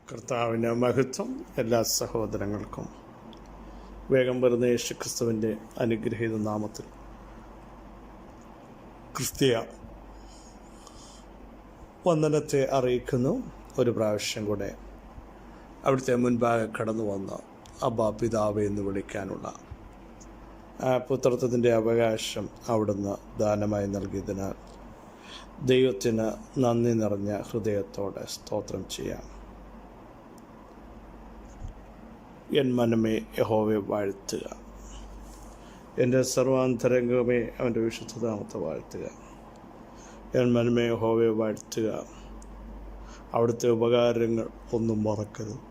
കർത്താവിൻ്റെ മഹത്വം എല്ലാ സഹോദരങ്ങൾക്കും വേഗം വരുന്ന യേശുക്രിസ്തുവിൻ്റെ അനുഗ്രഹീത നാമത്തിൽ ക്രിസ്തീയ വന്ദനത്തെ അറിയിക്കുന്നു. ഒരു പ്രാവശ്യം കൂടെ അവിടുത്തെ മുൻപാകെ കടന്നു വന്ന് അബ്ബാ പിതാവേ എന്ന് വിളിക്കാനുള്ള പുത്രത്വത്തിൻ്റെ അവകാശം അവിടുന്ന് ദാനമായി നൽകിയതിനാൽ ദൈവത്തിന് നന്ദി നിറഞ്ഞ ഹൃദയത്തോടെ സ്തോത്രം ചെയ്യാം. എൻ മനമേ യഹോവയെ വാഴ്ത്തുക, എൻ്റെ സർവാന്തരംഗമേ അവൻ്റെ വിശുദ്ധനാമത്തെ വാഴ്ത്തുക. എൻ മനമേ യഹോവയെ വാഴ്ത്തുക, അവിടുത്തെ ഉപകാരങ്ങൾ ഒന്നും മറക്കരുത്.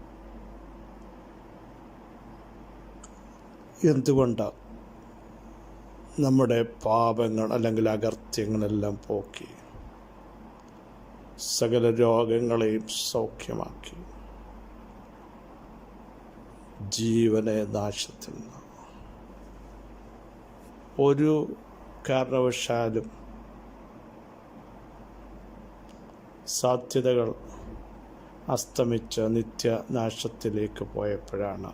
എന്തുകൊണ്ടാണ് നമ്മുടെ പാപങ്ങൾ അല്ലെങ്കിൽ അകൃത്യങ്ങളെല്ലാം പോക്കി സകല രോഗങ്ങളെയും സൗഖ്യമാക്കി ജീവനെ നാശത്തിൽ നിന്ന് ഒരു കാരണവശാലും സാധ്യതകൾ അസ്തമിച്ച് നിത്യനാശത്തിലേക്ക് പോയപ്പോഴാണ്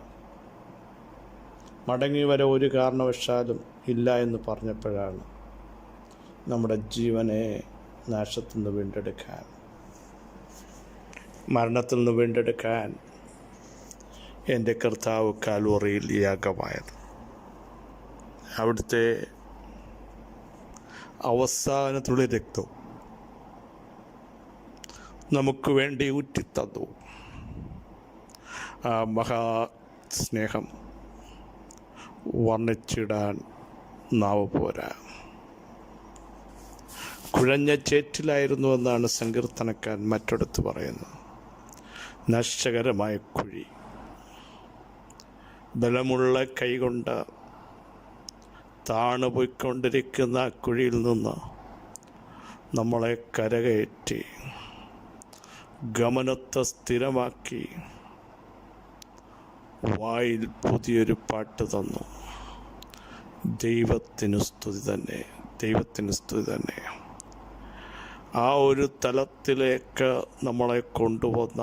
മടങ്ങി വരെ ഒരു കാരണവശാലും ഇല്ല എന്ന് പറഞ്ഞപ്പോഴാണ് നമ്മുടെ ജീവനെ നാശത്തിൽ നിന്ന് വീണ്ടെടുക്കാൻ, മരണത്തിൽ നിന്ന് വീണ്ടെടുക്കാൻ എൻ്റെ കർത്താവ് കാൽവറിയിൽ യാഗമായത്. അവിടുത്തെ അവസാനത്തുള്ള രക്തം നമുക്ക് വേണ്ടി ഊറ്റിത്തന്നു. ആ മഹാസ്നേഹം വർണ്ണിച്ചിടാൻ നാവ് പോരാ. കുഴഞ്ഞ ചേറ്റിലായിരുന്നുവെന്നാണ് സങ്കീർത്തനക്കാരൻ മറ്റൊടുത്ത് പറയുന്നത്. നഷ്ടകരമായ കുഴി, ബലമുള്ള കൈകൊണ്ട് താണുപോയിക്കൊണ്ടിരിക്കുന്ന കുഴിയിൽ നിന്ന് നമ്മളെ കരകയറ്റി ഗമനത്തെ സ്ഥിരമാക്കി വായിൽ പുതിയൊരു പാട്ട് തന്നു. ദൈവത്തിന് സ്തുതി തന്നെ, ദൈവത്തിന് സ്തുതി തന്നെ. ആ ഒരു തലത്തിലേക്ക് നമ്മളെ കൊണ്ടുവന്ന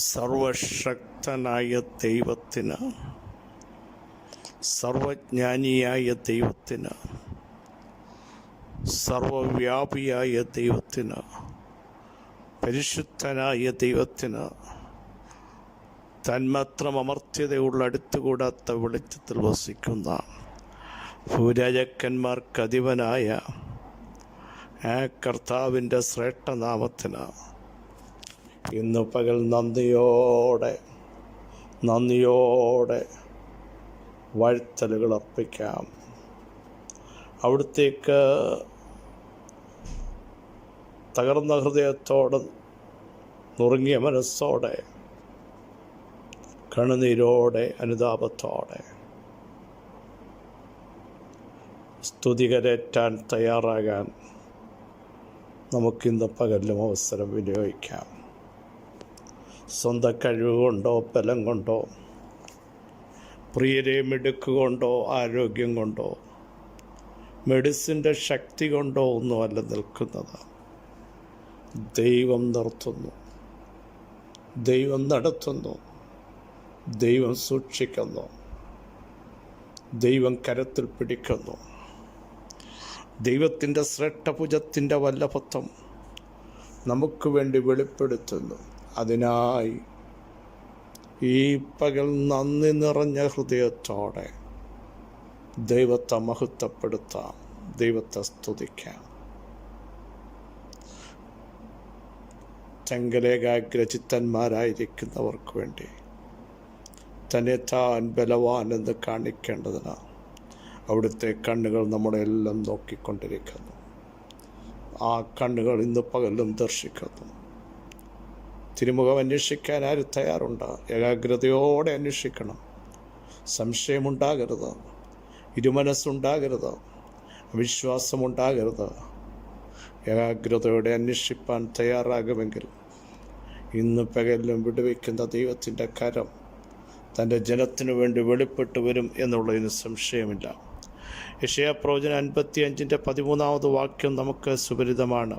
സർവശക്തനായ ദൈവത്തിന്, സർവജ്ഞാനിയായ ദൈവത്തിന്, സർവവ്യാപിയായ ദൈവത്തിന്, പരിശുദ്ധനായ ദൈവത്തിന്, തന്മാത്രം അമർത്യതയുള്ള അടുത്തുകൂടാത്ത വെളിച്ചത്തിൽ വസിക്കുന്ന ഭൂരാജക്കന്മാർക്ക് അധിപനായ ആ കർത്താവിൻ്റെ ശ്രേഷ്ഠനാമത്തിന് ഇന്ന് പകൽ നന്ദിയോടെ വാഴ്ത്തലുകൾ അർപ്പിക്കാം. അവിടുത്തേക്ക് തകർന്ന ഹൃദയത്തോടെ, നുറുങ്ങിയ മനസ്സോടെ, കണ്ണുനീരോടെ, അനുതാപത്തോടെ സ്തുതികരേറ്റാൻ തയ്യാറാകാൻ നമുക്കിന്ന് പകലിലും അവസരം വിനിയോഗിക്കാം. സ്വന്തം കഴിവുകൊണ്ടോ ബലം കൊണ്ടോ, പ്രിയരെ മിടുക്കുകൊണ്ടോ, ആരോഗ്യം കൊണ്ടോ, മെഡിസിൻ്റെ ശക്തി കൊണ്ടോ ഒന്നുമല്ല നിൽക്കുന്നത്. ദൈവം നിർത്തുന്നു, ദൈവം നടത്തുന്നു, ദൈവം സൂക്ഷിക്കുന്നു, ദൈവം കരത്തിൽ പിടിക്കുന്നു. ദൈവത്തിൻ്റെ ശ്രേഷ്ഠഭുജത്തിൻ്റെ വല്ലഭത്വം നമുക്ക് വേണ്ടി വെളിപ്പെടുത്തുന്നു. അതിനായി ഈ പകൽ നന്ദി നിറഞ്ഞ ഹൃദയത്തോടെ ദൈവത്തെ മഹത്വപ്പെടുത്താം, ദൈവത്തെ സ്തുതിക്കാം. ചങ്കലേകാഗ്രചിത്തന്മാരായിരിക്കുന്നവർക്ക് വേണ്ടി തന്നെ താൻ ബലവാൻ എന്ന് കാണിക്കേണ്ടതിന് അവിടുത്തെ കണ്ണുകൾ നമ്മളെ എല്ലാം നോക്കിക്കൊണ്ടിരിക്കുന്നു. ആ കണ്ണുകൾ ഇന്ന് പകലും ദർശിക്കുന്നു. തിരുമുഖം അന്വേഷിക്കാൻ ആരും തയ്യാറുണ്ട്? ഏകാഗ്രതയോടെ അന്വേഷിക്കണം. സംശയമുണ്ടാകരുത്, ഇരുമനസ്സുണ്ടാകരുത്, അവിശ്വാസമുണ്ടാകരുത്. ഏകാഗ്രതയോടെ അന്വേഷിപ്പാൻ തയ്യാറാകുമെങ്കിൽ ഇന്ന് പകലിലും വിടുവിക്കുന്ന ദൈവത്തിൻ്റെ കരം തൻ്റെ ജനത്തിനു വേണ്ടി വെളിപ്പെട്ടു വരും എന്നുള്ളതിന് സംശയമില്ല. യെശയ്യാ പ്രവചനം 55-ന്റെ 13-ാമത് വാക്യം നമുക്ക് സുപരിതമാണ്.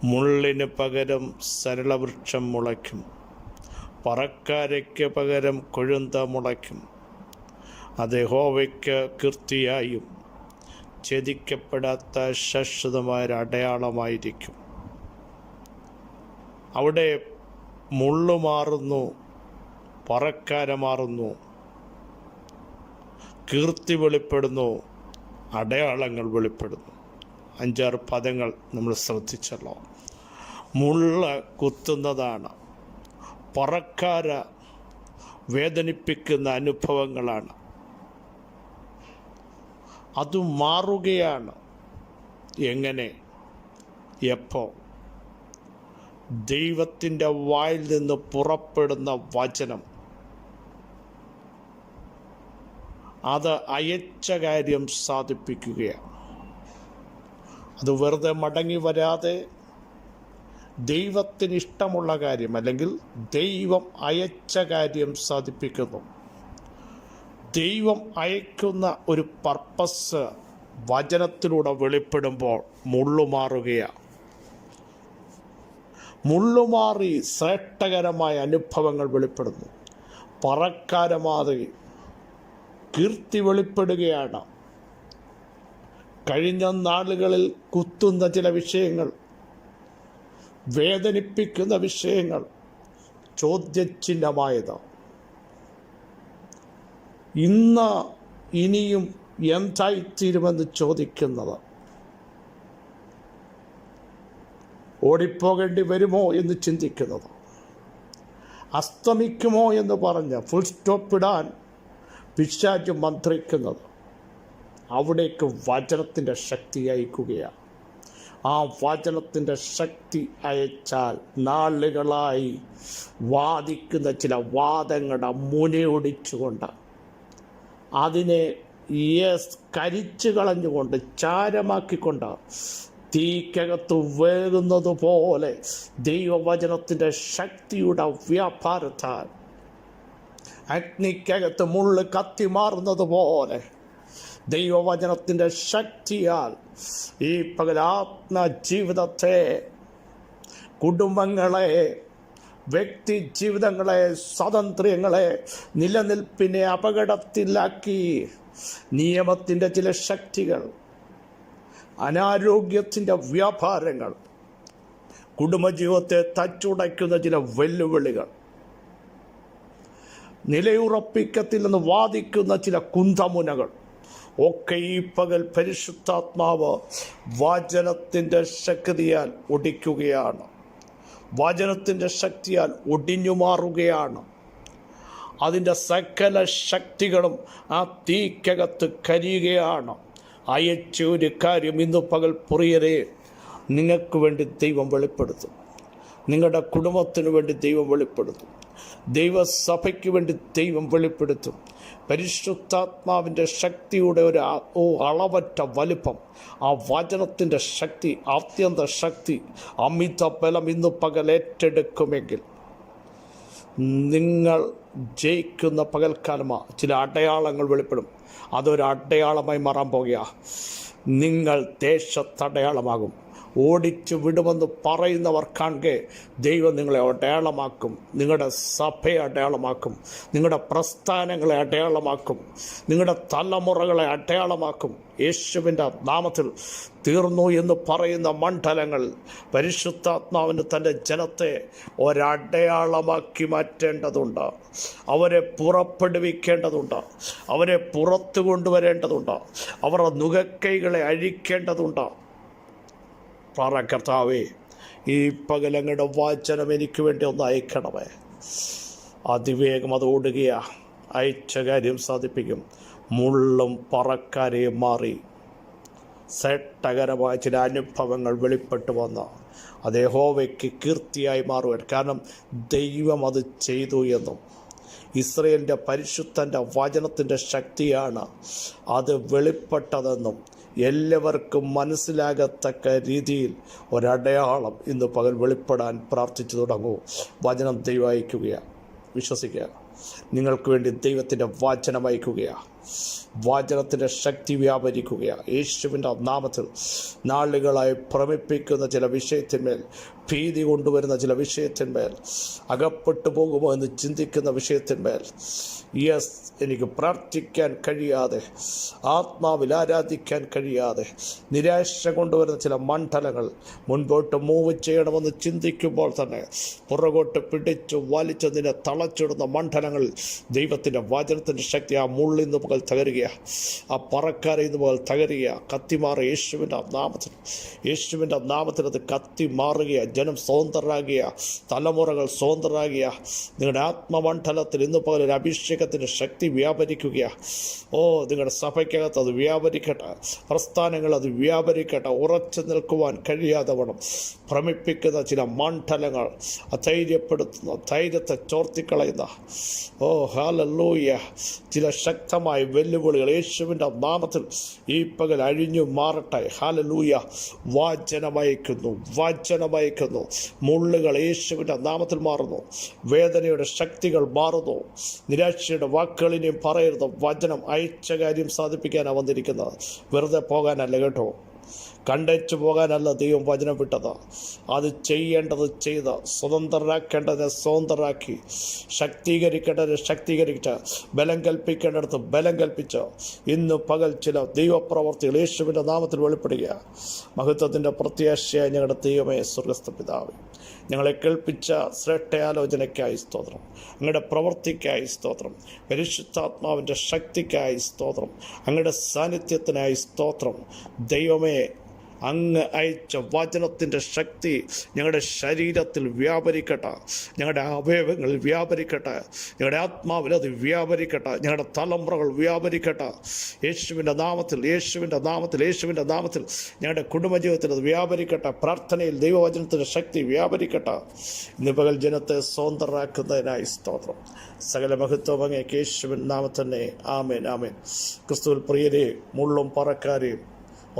മുള്ളിന് പകരം സരളവൃക്ഷം മുളയ്ക്കും, പറക്കാരയ്ക്ക് പകരം കൊഴുന്ത മുളയ്ക്കും. അത് യഹോവയ്ക്ക് കീർത്തിയായും ഛേദിക്കപ്പെടാത്ത ശാശ്വതമായ അടയാളമായിരിക്കും. അവിടെ മുള്ളു മാറുന്നു, പറക്കാര മാറുന്നു, കീർത്തി വെളിപ്പെടുന്നു, അടയാളങ്ങൾ വെളിപ്പെടുന്നു. 5-6 പദങ്ങൾ നമ്മൾ ശ്രദ്ധിച്ചല്ലോ. മുള്ള കുത്തുന്നതാണ്, പറക്കാര വേദനിപ്പിക്കുന്ന അനുഭവങ്ങളാണ്. അത് മാറുകയാണ്. എങ്ങനെ? എപ്പോൾ? ദൈവത്തിൻ്റെ വായിൽ നിന്ന് പുറപ്പെടുന്ന വചനം അത് അയച്ച കാര്യം സാധിപ്പിക്കുകയാണ്. അത് വെറുതെ മടങ്ങി വരാതെ ദൈവത്തിന് ഇഷ്ടമുള്ള കാര്യം, അല്ലെങ്കിൽ ദൈവം അയച്ച കാര്യം സാധിപ്പിക്കുന്നു. ദൈവം അയക്കുന്ന ഒരു പർപ്പസ് വചനത്തിലൂടെ വെളിപ്പെടുമ്പോൾ മുള്ളുമാറുകയാണ്. മുള്ളുമാറി ശ്രേഷ്ഠകരമായ അനുഭവങ്ങൾ വെളിപ്പെടുന്നു. പറക്കാരമാറി കീർത്തി വെളിപ്പെടുകയാണ്. കഴിഞ്ഞ നാളുകളിൽ കുത്തുന്ന ചില വിഷയങ്ങൾ, വേദനിപ്പിക്കുന്ന വിഷയങ്ങൾ ചോദ്യചിഹ്നമായത് ഇന്ന് ഇനിയും എന്തായിത്തീരുമെന്ന് ചോദിക്കുന്നത്, ഓടിപ്പോകേണ്ടി വരുമോ എന്ന് ചിന്തിക്കുന്നത്, അസ്തമിക്കുമോ എന്ന് പറഞ്ഞ് ഫുൾ സ്റ്റോപ്പ് ഇടാൻ പിശാച് മന്ത്രിക്കുന്നത്, അവിടേക്ക് വചനത്തിൻ്റെ ശക്തി അയക്കുകയാണ്. ആ വചനത്തിൻ്റെ ശക്തി അയച്ചാൽ നാളുകളായി വാദിക്കുന്ന ചില വാദങ്ങളുടെ മുനയൊടിച്ചുകൊണ്ട്, അതിനെ കരിച്ചു കളഞ്ഞുകൊണ്ട്, ചാരമാക്കിക്കൊണ്ട്, തീക്കകത്ത് വേകുന്നത് പോലെ ദൈവവചനത്തിൻ്റെ ശക്തിയുടെ വ്യാപാരത്താൽ, അഗ്നിക്കകത്ത് മുള്ള് കത്തിമാറുന്നത് പോലെ ദൈവവചനത്തിൻ്റെ ശക്തിയാൽ ഈ പകലാത്മ ജീവിതത്തെ, കുടുംബങ്ങളെ, വ്യക്തി ജീവിതങ്ങളെ, സ്വാതന്ത്ര്യങ്ങളെ, നിലനിൽപ്പിനെ അപകടത്തിലാക്കി നിയമത്തിൻ്റെ ചില ശക്തികൾ, അനാരോഗ്യത്തിൻ്റെ വ്യാപാരങ്ങൾ, കുടുംബജീവിതത്തെ തച്ചുടയ്ക്കുന്ന ചില വെല്ലുവിളികൾ, നിലയുറപ്പിക്കത്തില്ലെന്ന് വാദിക്കുന്ന ചില കുന്തമുനകൾ ഒക്കെ ഈ പകൽ പരിശുദ്ധാത്മാവ് വചനത്തിൻ്റെ ശക്തിയാൽ ഒടിക്കുകയാണ്. വചനത്തിൻ്റെ ശക്തിയാൽ ഒടിഞ്ഞു മാറുകയാണ്. അതിൻ്റെ സകല ശക്തികളും ആ തീക്കകത്ത് കരിയുകയാണ്. അയച്ച ഒരു കാര്യം ഇന്ന് പകൽ പ്രിയരെ നിങ്ങൾക്ക് വേണ്ടി ദൈവം വെളിപ്പെടുത്തും. നിങ്ങളുടെ കുടുംബത്തിന് വേണ്ടി ദൈവം വെളിപ്പെടുത്തും. ദൈവസഭയ്ക്ക് വേണ്ടി ദൈവം വെളിപ്പെടുത്തും. പരിശുദ്ധാത്മാവിൻ്റെ ശക്തിയുടെ ഒരു അളവറ്റ വലിപ്പം, ആ വചനത്തിൻ്റെ ശക്തി, അത്യന്ത ശക്തി, അമിത ബലം ഇന്ന് പകൽ ഏറ്റെടുക്കുമെങ്കിൽ നിങ്ങൾ ജയിക്കുന്ന പകൽക്കാലമാണ്. ചില അടയാളങ്ങൾ വെളിപ്പെടും. അതൊരു അടയാളമായി മാറാൻ പോകുക. നിങ്ങൾ ദേശത്തടയാളമാകും. ഓടിച്ചു വിടുമെന്ന് പറയുന്നവർ കാണുകെ ദൈവം നിങ്ങളെ അടയാളമാക്കും. നിങ്ങളുടെ സഭയെ അടയാളമാക്കും. നിങ്ങളുടെ പ്രസ്ഥാനങ്ങളെ അടയാളമാക്കും. നിങ്ങളുടെ തലമുറകളെ അടയാളമാക്കും. യേശുവിൻ്റെ നാമത്തിൽ തീർന്നു എന്ന് പറയുന്ന മണ്ഡലങ്ങൾ പരിശുദ്ധാത്മാവിന് തൻ്റെ ജനത്തെ ഒരടയാളമാക്കി മാറ്റേണ്ടതുണ്ട്. അവരെ പുറപ്പെടുവിക്കേണ്ടതുണ്ട്. അവരെ പുറത്തു കൊണ്ടുവരേണ്ടതുണ്ട്. അവരുടെ നുകക്കൈകളെ അഴിക്കേണ്ടതുണ്ട്. കർത്താവേ, ഈ പകലങ്ങളുടെ വചനം എനിക്ക് വേണ്ടി ഒന്ന് അയക്കണമേ. അതിവേഗം അത് ഓടുകയാ. അയച്ച കാര്യം സാധിപ്പിക്കും. മുള്ളും പറക്കാരെയും മാറി ശ്രേഷ്ഠകരമായ ചില അനുഭവങ്ങൾ വെളിപ്പെട്ടു വന്ന് അത് യഹോവയ്ക്ക് കീർത്തിയായി മാറുവാൻ. കാരണം ദൈവം അത് ചെയ്തു എന്നും ഇസ്രയേലിൻ്റെ പരിശുദ്ധൻ്റെ വചനത്തിൻ്റെ ശക്തിയാണ് അത് വെളിപ്പെട്ടതെന്നും എല്ലാവർക്കും മനസ്സിലാകത്തക്ക രീതിയിൽ ഒരടയാളം ഇന്ന് പകൽ വെളിപ്പെടാൻ പ്രാർത്ഥിച്ചു തുടങ്ങൂ. വചനം ദൈവം അയക്കുകയാണ്. വിശ്വസിക്കുക. നിങ്ങൾക്ക് വേണ്ടി ദൈവത്തിൻ്റെ വചനം അയക്കുകയാണ്. വചനത്തിൻ്റെ ശക്തി വ്യാപരിക്കുകയാണ് യേശുവിൻ്റെ നാമത്തിൽ. നാളുകളായി ഭ്രമിപ്പിക്കുന്ന ചില വിഷയത്തിന്മേൽ, ഭീതി കൊണ്ടുവരുന്ന ചില വിഷയത്തിന്മേൽ, അകപ്പെട്ടു പോകുമോ എന്ന് ചിന്തിക്കുന്ന വിഷയത്തിന്മേൽ, എനിക്ക് പ്രാർത്ഥിക്കാൻ കഴിയാതെ, ആത്മാവിൽ ആരാധിക്കാൻ കഴിയാതെ, നിരാശ കൊണ്ടുവരുന്ന ചില മണ്ഡലങ്ങൾ മുൻപോട്ട് മൂവ് ചെയ്യണമെന്ന് ചിന്തിക്കുമ്പോൾ തന്നെ പുറകോട്ട് പിടിച്ചു വലിച്ചതിനെ തളച്ചിടുന്ന മണ്ഡലങ്ങളിൽ ദൈവത്തിൻ്റെ വചനത്തിൻ്റെ ശക്തി ആ മുള്ളിന്ന് പകൽ തകരുകയാണ്, ആ പറക്കാരെ ഇന്ന് പകൽ തകരുകയാണ്. കത്തിമാറുക യേശുവിൻ്റെ നാമത്തിൽ. യേശുവിൻ്റെ നാമത്തിൽ അത് കത്തി മാറുകയാണ്. ജനം സ്വതന്ത്രരാകുകയാണ്, തലമുറകൾ സ്വതന്ത്രരാകുകയാണ്. നിങ്ങളുടെ ആത്മമണ്ഡലത്തിൽ ഇന്ന് പകൽ ഒരു അഭിഷേകത്തിൻ്റെ ശക്തി വ്യാപരിക്കുകയാണ്. നിങ്ങളുടെ സഭയ്ക്കകത്ത് അത് വ്യാപരിക്കട്ടെ, പ്രസ്ഥാനങ്ങൾ അത് വ്യാപരിക്കട്ടെ. ഉറച്ചു നിൽക്കുവാൻ കഴിയാതെ വണ്ണം ഭ്രമിപ്പിക്കുന്ന ചില മണ്ഡലങ്ങൾ, അധൈര്യപ്പെടുത്തുന്ന, ധൈര്യത്തെ ചോർത്തിക്കളയുന്ന ഹല്ലേലൂയ ചില ശക്തമായ വെല്ലുവിളികൾ യേശുവിൻ്റെ നാമത്തിൽ ഈ പകൽ അഴിഞ്ഞു മാറട്ടെ. ഹല്ലേലൂയ. വചനമയക്കുന്നു. മുള്ളുകൾ യേശുവിൻ്റെ നാമത്തിൽ മാറുന്നു. വേദനയുടെ ശക്തികൾ മാറുന്നു. നിരാശയുടെ വാക്കുകളിനെയും പറയരുത്. വചനം അയച്ച കാര്യം സാധിപ്പിക്കാനാണ് വന്നിരിക്കുന്നത്. വെറുതെ പോകാനല്ല കേട്ടോ, കണ്ടേച്ചു പോകാനല്ല ദൈവം വചനം വിട്ടത്. അത് ചെയ്യേണ്ടത് ചെയ്ത്, സ്വതന്ത്രരാക്കേണ്ടതിനെ സ്വതന്ത്രരാക്കി, ശക്തീകരിക്കേണ്ടതിനെ ശക്തീകരിച്ച്, ബലം കൽപ്പിക്കേണ്ടടുത്ത് ബലം കൽപ്പിച്ച് ഇന്ന് പകൽ ചില ദൈവപ്രവർത്തികൾ യേശുവിൻ്റെ നാമത്തിൽ വെളിപ്പെടുക. മഹത്വത്തിൻ്റെ പ്രത്യാശയായി ഞങ്ങളുടെ ദൈവമേ, സ്വർഗ്ഗസ്ഥ പിതാവേ, ഞങ്ങളെ കേൾപ്പിച്ച ശ്രേഷ്ഠയാലോചനയ്ക്കായി സ്തോത്രം. അങ്ങയുടെ പ്രവൃത്തിക്കായി സ്തോത്രം. പരിശുദ്ധാത്മാവിൻ്റെ ശക്തിക്കായി സ്തോത്രം. അങ്ങയുടെ സാന്നിധ്യത്തിനായി സ്തോത്രം. ദൈവമേ, അങ്ങ് അയച്ച വചനത്തിൻ്റെ ശക്തി ഞങ്ങളുടെ ശരീരത്തിൽ വ്യാപരിക്കട്ടെ, ഞങ്ങളുടെ അവയവങ്ങളിൽ വ്യാപരിക്കട്ടെ, ഞങ്ങളുടെ ആത്മാവിൽ അത് വ്യാപരിക്കട്ടെ, ഞങ്ങളുടെ തലമുറകൾ വ്യാപരിക്കട്ടെ. യേശുവിൻ്റെ നാമത്തിൽ ഞങ്ങളുടെ കുടുംബജീവിതത്തിൽ അത് വ്യാപരിക്കട്ടെ. പ്രാർത്ഥനയിൽ ദൈവവചനത്തിൻ്റെ ശക്തി വ്യാപരിക്കട്ടെ. ഇന്ന് പകൽ ജനത്തെ സ്വതന്ത്രരാക്കുന്നതിനായി സ്തോത്രം. സകല മഹത്വം അങ്ങേക്ക് യേശുവിൻ നാമത്തന്നെ. ആമേൻ, ആമേൻ. ക്രിസ്തുവിൽ പ്രിയരെ, മുള്ളും പറക്കാരെയും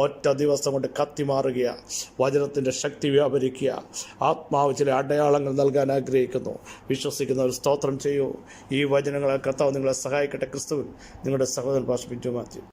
ഒറ്റ ദിവസം കൊണ്ട് കത്തിമാറുക. വചനത്തിൻ്റെ ശക്തി വ്യാപരിക്കുക. ആത്മാവ് ചില അടയാളങ്ങൾ നൽകാൻ ആഗ്രഹിക്കുന്നു. വിശ്വസിക്കുന്നവർ സ്തോത്രം ചെയ്യൂ. ഈ വചനങ്ങളെ കർത്താവ് നിങ്ങളെ സഹായിക്കട്ടെ. ക്രിസ്തുവിൽ നിങ്ങളുടെ സഹോദരൻ പാസ്റ്റർ ബിജു മാത്യു.